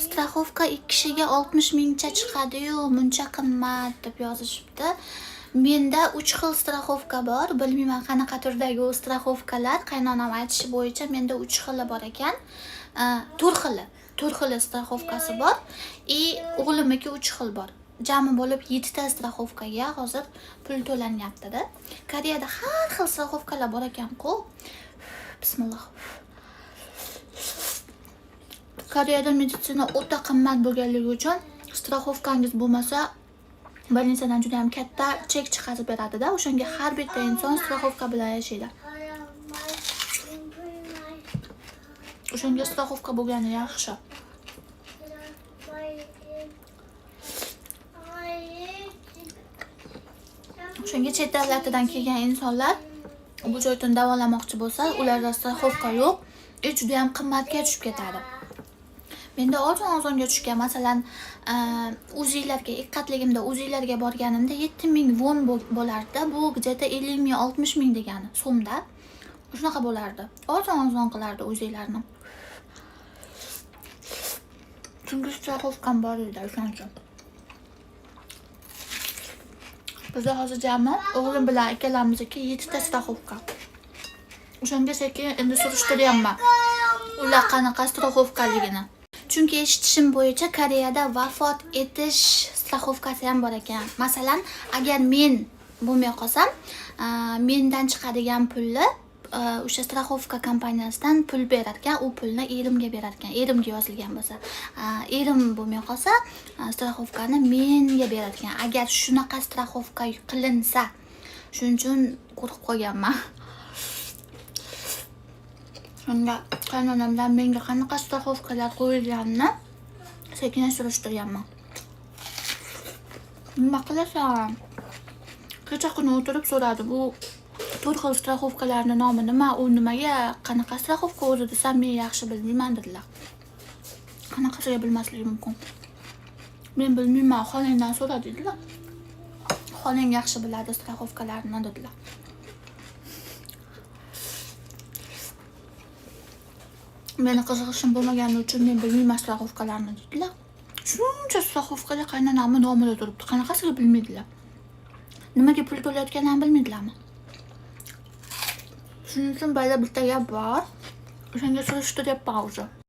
Straxovka 2 kishiga 60 mingcha chiqadi-yu, buncha qimmat deb yozishibdi. Menda 3 xil straxovka bor. Bilmayman qanaqa turdagi u straxovkalar. Qaynonam aytishi bo'yicha menda 3 xili bor ekan. 4 xili straxovkasi bor. O'g'limniki 3 xil bor. Jami bo'lib 7 ta straxovkaga hozir pul to'lanyapti-da. Koreyada har xil straxovkalar bor ekan-ku. Bismillah. Koreyada meditsina o'ta qimmat bo'lganligi uchun straxovkangiz bo'lmasa, больницаdan juda ham katta chek chiqarib beradi-da. O'shanga har bitta inson straxovka bilan yashaydi. O'shanga straxovka bo'lgani yaxshi. O'shanga chet davlatidan kelgan insonlar bu joydan davolamoqchi bo'lsa, ularda straxovka yo'q, juda ham qimmatga tushib ketadi. Menda arzon-arzonga tushgan, masalan, uzilarga, iqqatligimda uzilarga borganimda 7000 won bo'lardi. Bu где-то 50 ming, 60 ming degani so'mda. Shunaqa bo'lardi. Arzon qilardi uzilarni. Chunki straxovkam bor edi o'shancha. Bizda hozir jami o'g'lim bilan ikkalamizniki 7 ta straxovka. O'shanga sekin endi surishtiryapman. Ular qanaqa straxovkaligini. Chunki eshitishim bo'yicha Koreyada vafot etish straxovkasi ham bor ekan. Masalan, agar men bo'lmay qolsam, mendan chiqadigan pulni o'sha straxovka kompaniyasidan pul berar ekan, u pulni erimga berar ekan. Erimga yozilgan bo'lsa, erim bo'lmay qolsa, straxovkani menga berar ekan. Agar shunaqa straxovka qilinsa, shuning uchun qo'rqib qolganman. Shunda qaynonamdan menga qanaqa straxovkalar qo'yilganini sekin surishtiryapman. Nima qilasan? Kecha kuni o'tirib so'radi, bu 4 xil straxovkalarning nomi nima, u nimaga, qanaqa straxovka o'zi desam, men yaxshi bilmayman dedilar. Qanaqasiga bilmasligim mumkin. Men bilmayman, xolangdan so'ra dedilar. Xolang yaxshi biladi straxovkalarni dedilar. Meni qiziqishim bo'lmagani uchun men bilmayman straxovkalarni dedilar. Shuncha straxovkalar qaynonamni nomida turibdi. Qanaqasiga bilmaydilar. Nimaga pul to'layotganini bilmaydilarmi? Shuning uchun bayda bitta gap bor. O'shanga surishtiryapman o'zi.